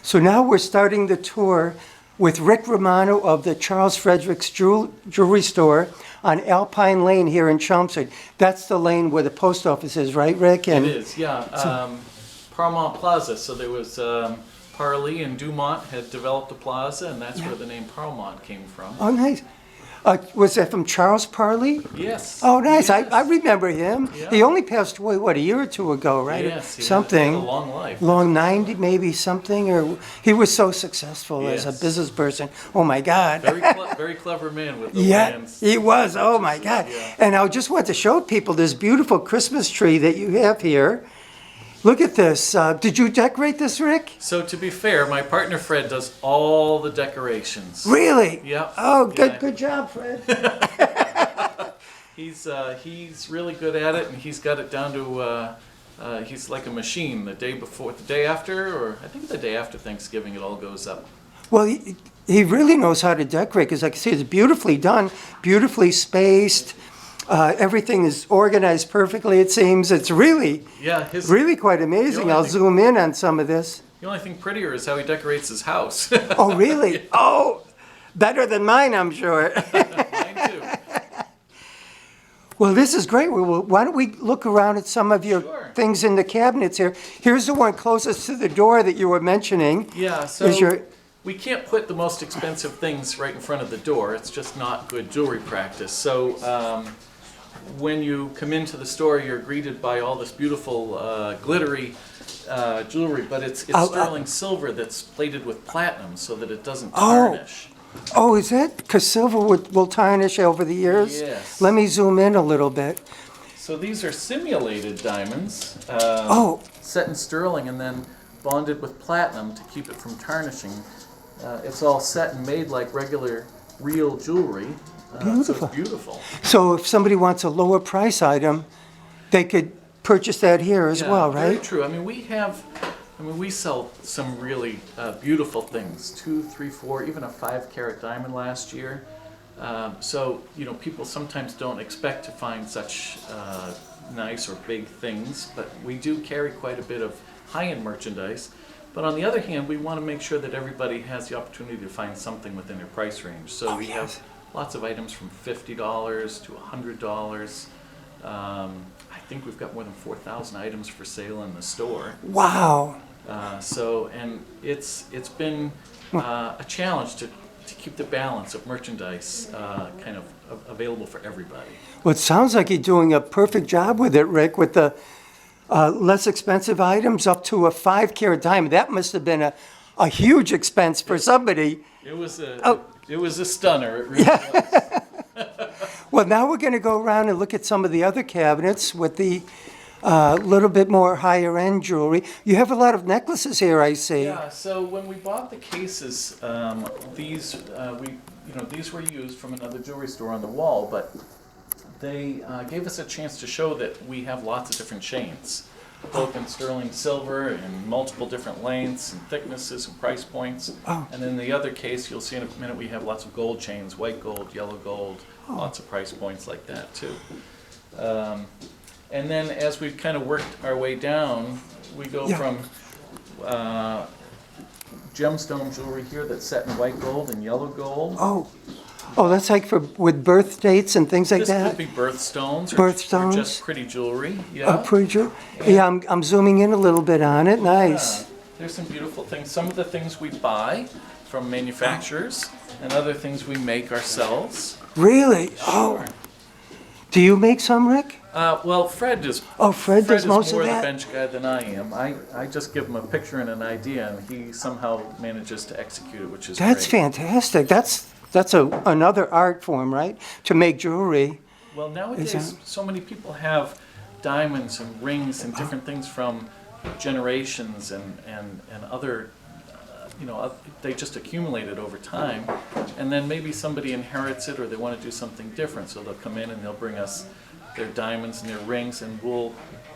So now we're starting the tour with Rick Romano of the Charles Frederick Jewelry Store on Alpine Lane here in Chelmsford. That's the lane where the post office is, right, Rick? It is, yeah. Paramount Plaza. So there was Parley and Dumont had developed a plaza, and that's where the name Paramount came from. Oh, nice. Was that from Charles Parley? Yes. Oh, nice. Yes. I remember him. Yeah. He only passed away, what, a year or two ago, right? Yes. Something. He had a long life. Long 90, maybe something. Or he was so successful as a business person. Oh, my God. Very clever man with the Yeah, lands. he was. Oh, my God. Yeah. And I just want to show people this beautiful Christmas tree that you have here. Look at this. Did you decorate this, Rick? So to be fair, my partner Fred does all the decorations. Really? Yep. Oh, good, Yeah. good job, Fred. He's really good at it, and he's got it down to. He's like a machine. The day after, or I think the day after Thanksgiving, it all goes up. Well, he really knows how to decorate because, like I say, it's beautifully done, beautifully spaced. Everything is organized perfectly, it seems. It's really quite amazing. I'll zoom in on some of this. The only thing prettier is how he decorates his house. Oh, really? Yeah. Oh, better than mine, I'm sure. Mine too. Well, this is great. Why don't we look around at some of your things in the cabinets here? Here's the one closest to the door that you were mentioning. Yeah, so we can't put the most expensive things right in front of the door. It's just not good jewelry practice. So when you come into the store, you're greeted by all this beautiful glittery jewelry, but it's sterling silver that's plated with platinum so that it doesn't tarnish. Oh, is that because silver will tarnish over the years? Yes. Let me zoom in a little bit. So these are simulated diamonds, set in sterling and then bonded with platinum to keep it from tarnishing. It's all set and made like regular, real jewelry. Beautiful. So it's beautiful. So if somebody wants a lower price item, they could purchase that here as well, right? Very true. I mean, we sell some really beautiful things, 2, 3, 4, even a 5-carat diamond last year. So, people sometimes don't expect to find such nice or big things, but we do carry quite a bit of high-end merchandise. But on the other hand, we want to make sure that everybody has the opportunity to find something within their price range. So we have lots of items from $50 to $100. I think we've got more than 4,000 items for sale in the store. Wow. And it's been a challenge to keep the balance of merchandise kind of available for everybody. Well, it sounds like you're doing a perfect job with it, Rick, with the less expensive items up to a 5-carat diamond. That must have been a huge expense for somebody. It was a stunner. It really was. Well, now we're going to go around and look at some of the other cabinets with the little bit more higher end jewelry. You have a lot of necklaces here, I see. Yeah. So when we bought the cases, these were used from another jewelry store on the wall, but they gave us a chance to show that we have lots of different chains, both in sterling silver and multiple different lengths and thicknesses and price points. Oh. And in the other case, you'll see in a minute, we have lots of gold chains, white gold, yellow gold, lots of price points like that too. And then as we've kind of worked our way down, we go from gemstone jewelry here that's set in white gold and yellow gold. Oh, that's like with birth dates and things like that? This could be birthstones or just pretty jewelry. Yeah. Pretty jewelry. Yeah, I'm zooming in a little bit on it. Nice. Yeah. There's some beautiful things. Some of the things we buy from manufacturers and other things we make ourselves. Really? Sure. Oh. Do you make some, Rick? Well, Fred does. Fred does most of that? Fred is more the bench guy than I am. I just give him a picture and an idea, and he somehow manages to execute it, which is That's great. fantastic. That's another art form, right? To make jewelry. Well, nowadays, so many people have diamonds and rings and different things from generations and other, they just accumulate it over time. And then maybe somebody inherits it or they want to do something different. So they'll come in and they'll bring us their diamonds and their rings, and we'll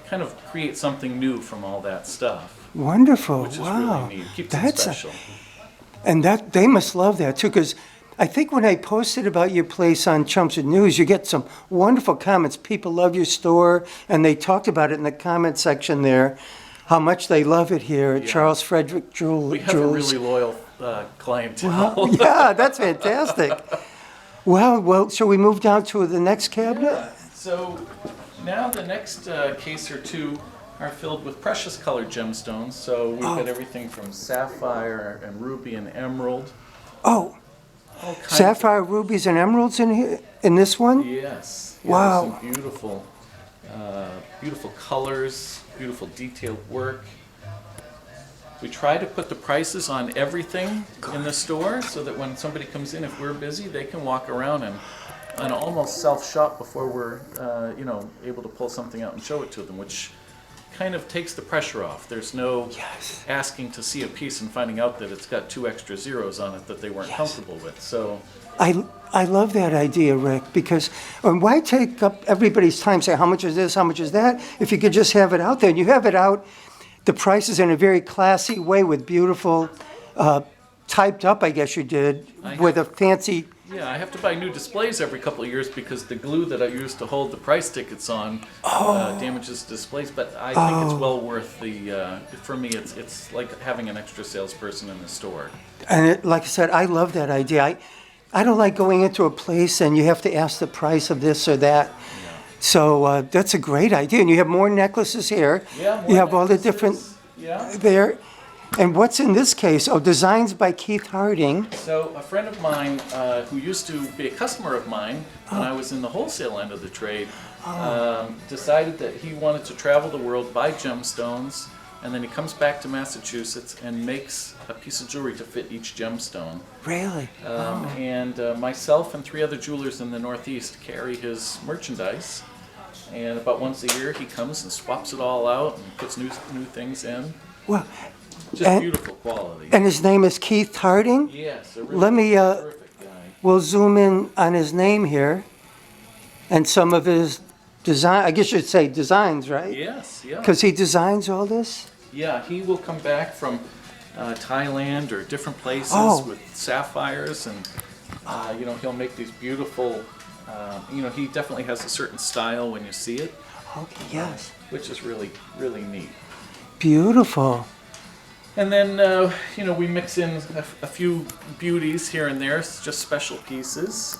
kind of create something new from all that stuff. Wonderful. Which is wow. really neat. Keeps it special. And they must love that too, because I think when I posted about your place on Chelmsford News, you get some wonderful comments. People love your store, and they talked about it in the comment section there, how much they love it here at Yeah. Charles Frederick Jewelers. We have a really loyal clientele. Wow. Yeah, that's fantastic. Wow, well, shall we move down to the next cabinet? Yeah. So now the next case or two are filled with precious colored gemstones. So we've got everything from sapphire and ruby and emerald. Oh, All kinds sapphire, rubies, and emeralds in here, in this one? Yes. Yeah, Wow. there's some beautiful colors, beautiful detailed work. We try to put the prices on everything in the store so that when somebody comes in, if we're busy, they can walk around and almost self-shop before we're able to pull something out and show it to them, which kind of takes the pressure off. There's no Yes. asking to see a piece and finding out that it's got 2 extra zeros on it that they weren't comfortable with. So I love that idea, Rick, because why take up everybody's time, say how much is this, how much is that, if you could just have it out there. And you have it out, the prices in a very classy way with beautiful, typed up, I guess you did, with a fancy... yeah, I have to buy new displays every couple of years because the glue that I use to hold the price tickets on damages displays. But I think it's well worth the. For me, it's like having an extra salesperson in the store. And like I said, I love that idea. I don't like going into a place and you have to ask the price of this or that. So that's a great idea. And you have more necklaces here. Yeah, more you have all the different Yeah. there. And what's in this case? Oh, designs by Keith Harding. So a friend of mine who used to be a customer of mine when I was in the wholesale end of the trade decided that he wanted to travel the world, buy gemstones, and then he comes back to Massachusetts and makes a piece of jewelry to fit each gemstone. Really? And myself and 3 other jewelers in the Northeast carry his merchandise. And about once a year he comes and swaps it all out and puts new things in. Well, Just beautiful quality. and his name is Keith Harding? Yes, a really Let me, terrific guy. we'll zoom in on his name here and some of his design, I guess you'd say designs, right? Yes, yeah. Because he designs all this? Yeah, he will come back from Thailand or different places with sapphires, and he'll make these beautiful. He definitely has a certain style when you see it. Okay, yes. Which is really, really neat. Beautiful. And then we mix in a few beauties here and there, just special pieces.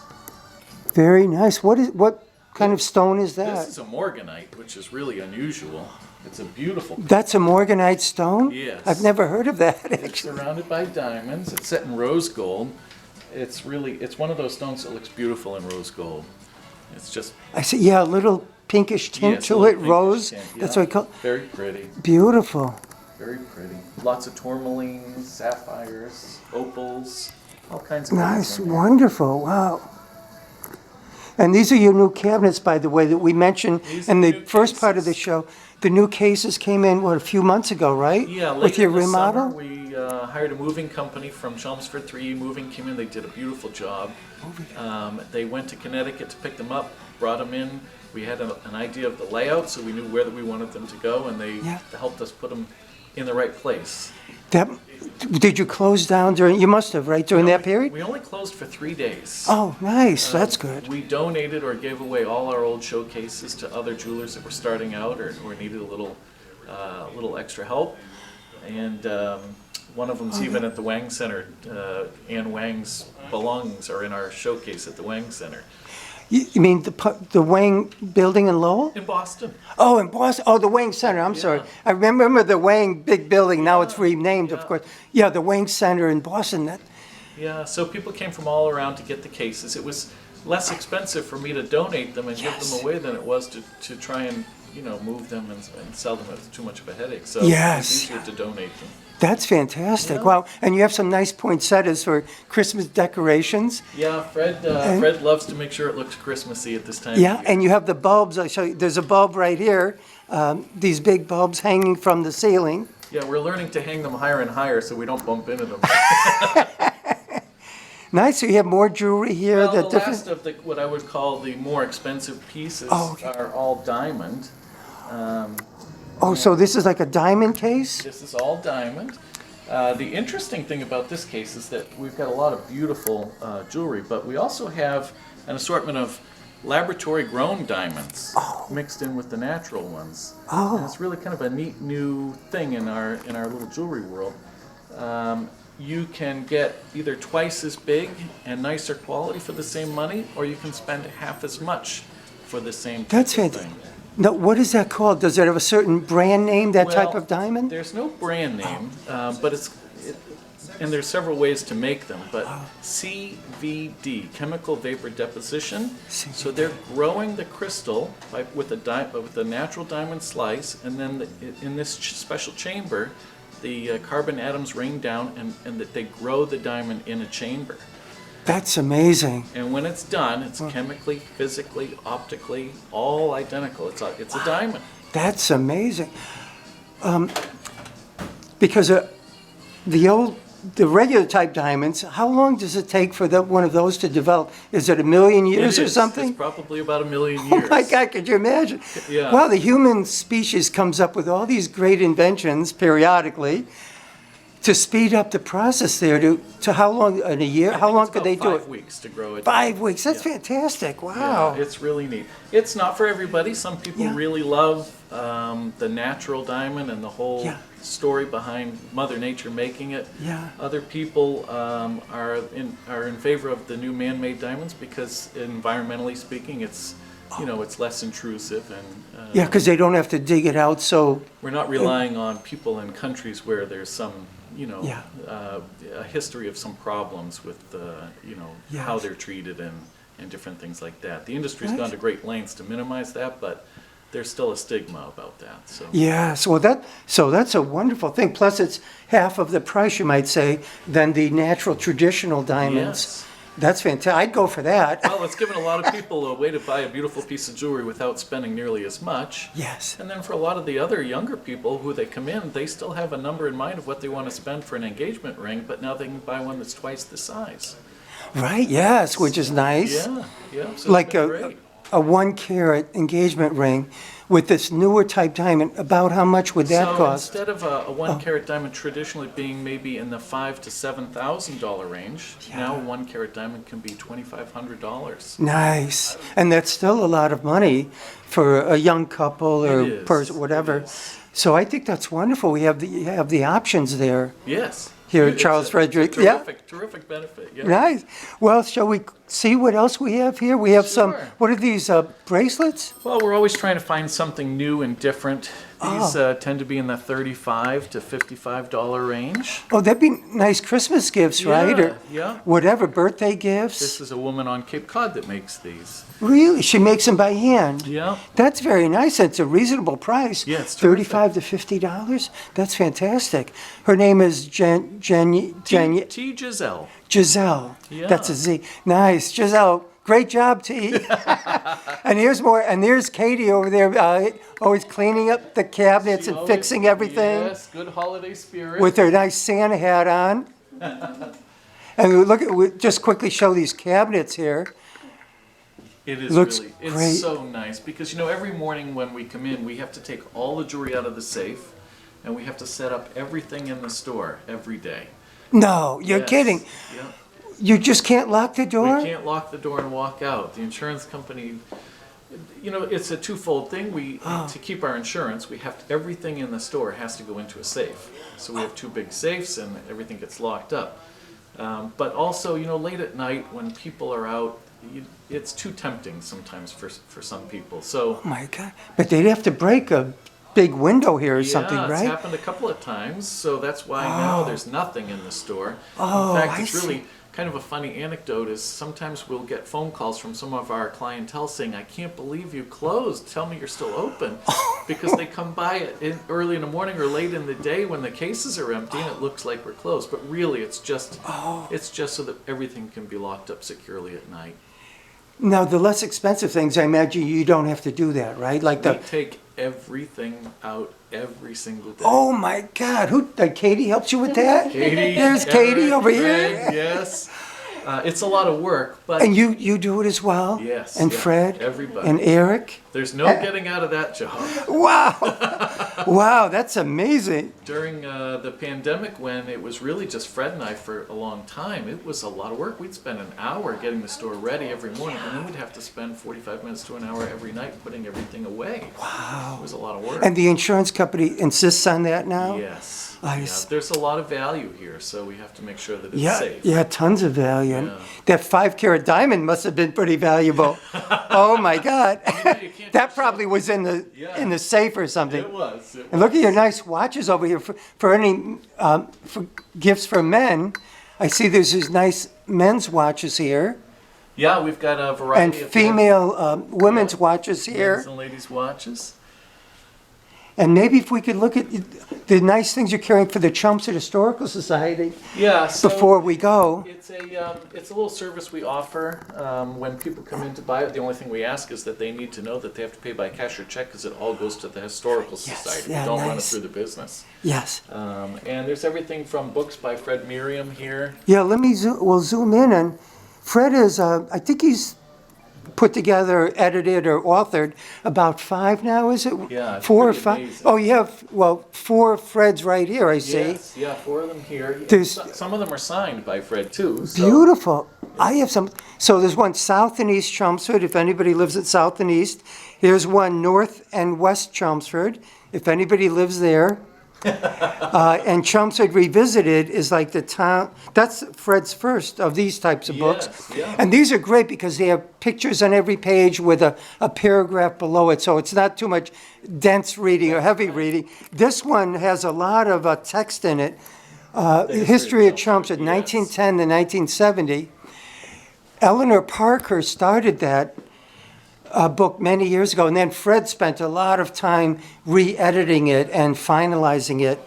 Very nice. What kind of stone is This that? is a morganite, which is really unusual. It's a beautiful. That's a morganite stone? Yes. I've never heard of that, It's actually. surrounded by diamonds. It's set in rose gold. It's one of those stones that looks beautiful in rose gold. It's just I see, yeah, a little pinkish tint yes, a to little it, pinkish rose. tint, That's yeah. what I call Very pretty. beautiful. Very pretty. Lots of tourmalines, sapphires, opals, all kinds of Nice, things in there. wonderful, wow. And these are your new cabinets, by the way, that we mentioned These are in the new first part of the cases. show. The new cases came in, a few months ago, right? Yeah, With later your this remodel? summer, we hired a moving company from Chelmsford. 3E Moving came in. They did a beautiful job. They went to Connecticut to pick them up, brought them in. We had an idea of the layout, so we knew where we wanted them to go, and they Yeah. helped us put them in the right place. Did you close down during, you must have, right, during that period? We only cled for 3 days. Oh, nice, that's good. We donated or gave away all our old showcases to other jewelers that were starting out or needed a little extra help. And one of them's even at the Wang Center. Ann Wang's belongings are in our showcase at the Wang Center. You mean the Wang building in Lowell? In Boston. Oh, in Boston. Oh, the Wang Center. I'm sorry. I remember the Wang big building. Now it's renamed, of course. Yeah, the Wang Center in Boston. Yeah, so people came from all around to get the cases. It was less expensive for me to donate them and give them away than it was to try and move them and sell them. It's too much of a headache. So Yes. it's easier to donate them. That's fantastic. Yeah. Wow. And you have some nice poinsettias for Christmas decorations. Yeah, Fred loves to make sure it looks Christmassy at this time. Yeah, of year. and you have the bulbs. I show you. There's a bulb right here. These big bulbs hanging from the ceiling. Yeah, we're learning to hang them higher and higher so we don't bump into them. Nice. So you have more jewelry here. Well, the different. last of what I would call the more expensive pieces Okay. are all diamond. Oh, so this is like a diamond case? This is all diamond. The interesting thing about this case is that we've got a lot of beautiful jewelry, but we also have an assortment of laboratory grown diamonds mixed in with the natural ones. And it's really kind of a neat new thing in our little jewelry world. You can get either twice as big and nicer quality for the same money, or you can spend half as much for the same That's thing. No, what is that called? Does it have a certain brand name, that type of diamond? There's no brand name, but and there's several ways to make them, but CVD, chemical vapor deposition. So they're growing the crystal with a natural diamond slice, and then in this special chamber, the carbon atoms rain down, and that they grow the diamond in a chamber. That's amazing. And when it's done, it's chemically, physically, optically, all identical. It's a diamond. That's amazing. Because the regular type diamonds, how long does it take for one of those to develop? Is it 1,000,000 years or something? It's probably about 1,000,000 years. Oh my God, could you imagine? Yeah. Wow, the human species comes up with all these great inventions periodically to speed up the process there. To how long, in a year? How long could they do it? 5 weeks to grow it. 5 weeks, that's fantastic, wow. Yeah, it's really neat. It's not for everybody. Some people really love the natural diamond and the whole story behind Mother Nature making it. Yeah. Other people are in favor of the new man-made diamonds because, environmentally speaking, it's it's less intrusive and Yeah, because they don't have to dig it out, so we're not relying on people in countries where there's some a history of some problems with how they're treated and different things like that. The industry's gone to great lengths to minimize that, but there's still a stigma about that. So yes, well that's a wonderful thing. Plus, it's half of the price, you might say, than the natural traditional diamonds. Yes. That's fantastic. I'd go for that. Well, it's given a lot of people a way to buy a beautiful piece of jewelry without spending nearly as much. Yes. And then for a lot of the other younger people who they come in, they still have a number in mind of what they want to spend for an engagement ring, but now they can buy one that's twice the size. Right, yes, which is nice. Yeah. So Like a 1 carat engagement ring with this newer type diamond, about how much would that cost? Instead of a 1 carat diamond traditionally being maybe in the $5,000 to $7,000 range, now a 1 carat diamond can be $2,500. Nice. And that's still a lot of money for a young couple or It is. person, whatever. It is. So I think that's wonderful. We have the options there. Yes. Here at It's Charles Frederick. Terrific benefit. Yeah. Nice. Well, shall we see what else we have here? We have some, Sure. what are these, bracelets? Well, we're always trying to find something new and different. These tend to be in the $35 to $55 range. Oh, that'd be nice Christmas gifts, right? Or Yeah. whatever, birthday gifts. This is a woman on Cape Cod that makes these. Really? She makes them by hand? Yeah. That's very nice. It's a reasonable price. Yeah, it's terrific. $35 to $50? That's fantastic. Her name is T. Giselle. Giselle. Yeah. That's a Z. Nice. Giselle, great job, T. And here's more. And there's Katie over there, always cleaning up the cabinets and fixing everything. Yes, good holiday spirit. With her nice Santa hat on. And we just quickly show these cabinets here. It is Looks really, it's great. so nice because every morning when we come in, we have to take all the jewelry out of the safe and we have to set up everything in the store every day. No, you're Yes. kidding. Yeah. You just can't lock the door? We can't lock the door and walk out. The insurance company, it's a twofold thing. To keep our insurance, everything in the store has to go into a safe. So we have 2 big safes and everything gets locked up. But also, late at night when people are out, it's too tempting sometimes for some people. So Oh my God. But they'd have to break a big window here or something, it's right? happened a couple of times. So that's why now there's nothing in the store. Oh, in fact, I it's see. really kind of a funny anecdote is sometimes we'll get phone calls from some of our clientele saying, I can't believe you closed. Tell me you're still open. Because they come by early in the morning or late in the day when the cases are empty and it looks like we're closed. But really it's just so that everything can be locked up securely at night. Now, the less expensive things, I imagine you don't have to do that, right? Like We take everything out every single day. Oh my God, Katie helps you with that? Katie, There's Katie Eric, over Greg, here. Yes. It's a lot of work, but And you do it as well? Yes, And yeah, Fred? everybody. And Eric? There's no getting out of that job. Wow. Wow, that's amazing. During the pandemic, when it was really just Fred and I for a long time, it was a lot of work. We'd spend an hour getting the store ready every morning, and then we'd have to spend 45 minutes to an hour every night putting everything away. Wow. It was a lot of work. And the insurance company insists on that now? Yes. I Yeah, see. there's a lot of value here, so we have to make sure that it's Yeah, safe. yeah, tons of value. And Yeah. that 5-carat diamond must have been pretty valuable. Oh my God. You can't That just probably was in Yeah. the safe or something. It was. And look at your nice watches over here for any for gifts for men. I see there's these nice men's watches here Yeah, we've got a variety and of female women's watches men's here. and ladies' watches. And maybe if we could look at the nice things you're carrying for the Chelmsford Historical Society Yeah. So before we go. it's a little service we offer when people come in to buy it. The only thing we ask is that they need to know that they have to pay by cash or check because it all goes to the Historical Society. yeah, We don't run it nice. through the business. Yes. And there's everything from books by Fred Merriam here. Yeah, we'll zoom in, and Fred is, I think he's put together, edited, or authored about 5 now, is it? Yeah, it's 4 or pretty 5? amazing. Oh, you have, 4 Freds right here, I see. Yes, yeah, 4 of them here. There's- Some of them are signed by Fred too. So. Beautiful. I have some, so there's one south and east Chelmsford, if anybody lives at south and east. Here's one north and west Chelmsford, if anybody lives there. And Chelmsford Revisited is like the town, that's Fred's first of these types of books. Yes, yeah. And these are great because they have pictures on every page with a paragraph below it, so it's not too much dense reading or heavy reading. This one has a lot of text in it. History of Chelmsford, yes. 1910 to 1970. Eleanor Parker started that book many years ago, and then Fred spent a lot of time re-editing it and finalizing it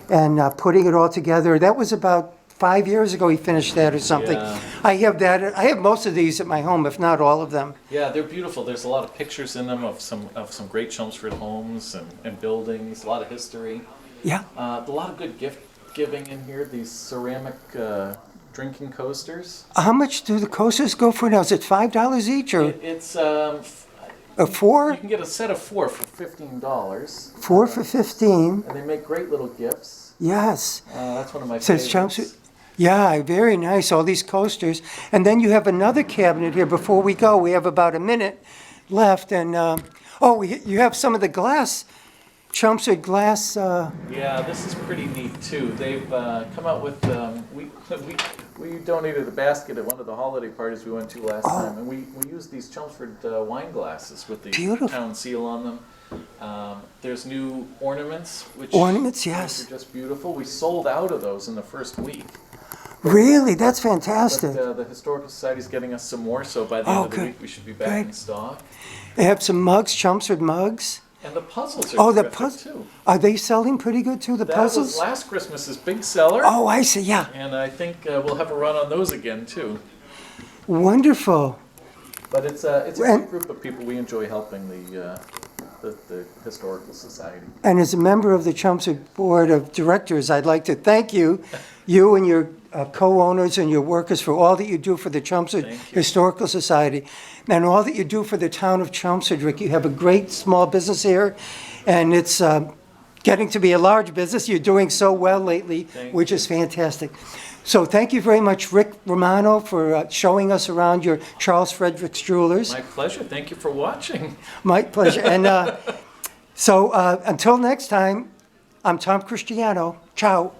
and putting it all together. That was about 5 years ago he finished that or something. Yeah. I have that. I have most of these at my home, if not all of them. Yeah, they're beautiful. There's a lot of pictures in them of some great Chelmsford homes and buildings. A lot of history. Yeah. A lot of good gift giving in here. These ceramic drinking coasters. How much do the coasters go for now? Is it $5 each or It's a you 4? can get a set of 4 for $15. 4 for 15. And they make great little gifts. Yes. That's one of my Says favorites. Chelmsford. Yeah, very nice. All these coasters. And then you have another cabinet here. Before we go, we have about a minute left. And, you have some of the glass, Chelmsford glass. Yeah, this is pretty neat too. They've come out with we donated a basket at one of the holiday parties we went to last time, and we used these Chelmsford wine glasses with the Beautiful. town seal on them. There's new ornaments, which Ornaments, which yes. are just beautiful. We sold out of those in the first week, Really? That's but fantastic. the Historical Society's getting us some more. So by the end Oh, of the good. week, we should be back Great. in stock. They have some mugs, Chelmsford mugs. And the puzzles are Oh, the terrific puzzles. too. Are they selling pretty good too, the That puzzles? was last Christmas's big seller. Oh, I see. Yeah. And I think we'll have a run on those again too. Wonderful. But it's a And- great group of people. We enjoy helping the Historical Society. And as a member of the Chelmsford Board of Directors, I'd like to thank you and your co-owners and your workers for all that you do for the Chelmsford Thank you. Historical Society and all that you do for the town of Chelmsford, Rick. You have a great small business here, and it's getting to be a large business. You're doing so well lately, Thank which you. is fantastic. So thank you very much, Rick Romano, for showing us around your Charles Frederick Jewelers. My pleasure. Thank you for watching. My pleasure. And so until next time, I'm Tom Christiano. Ciao.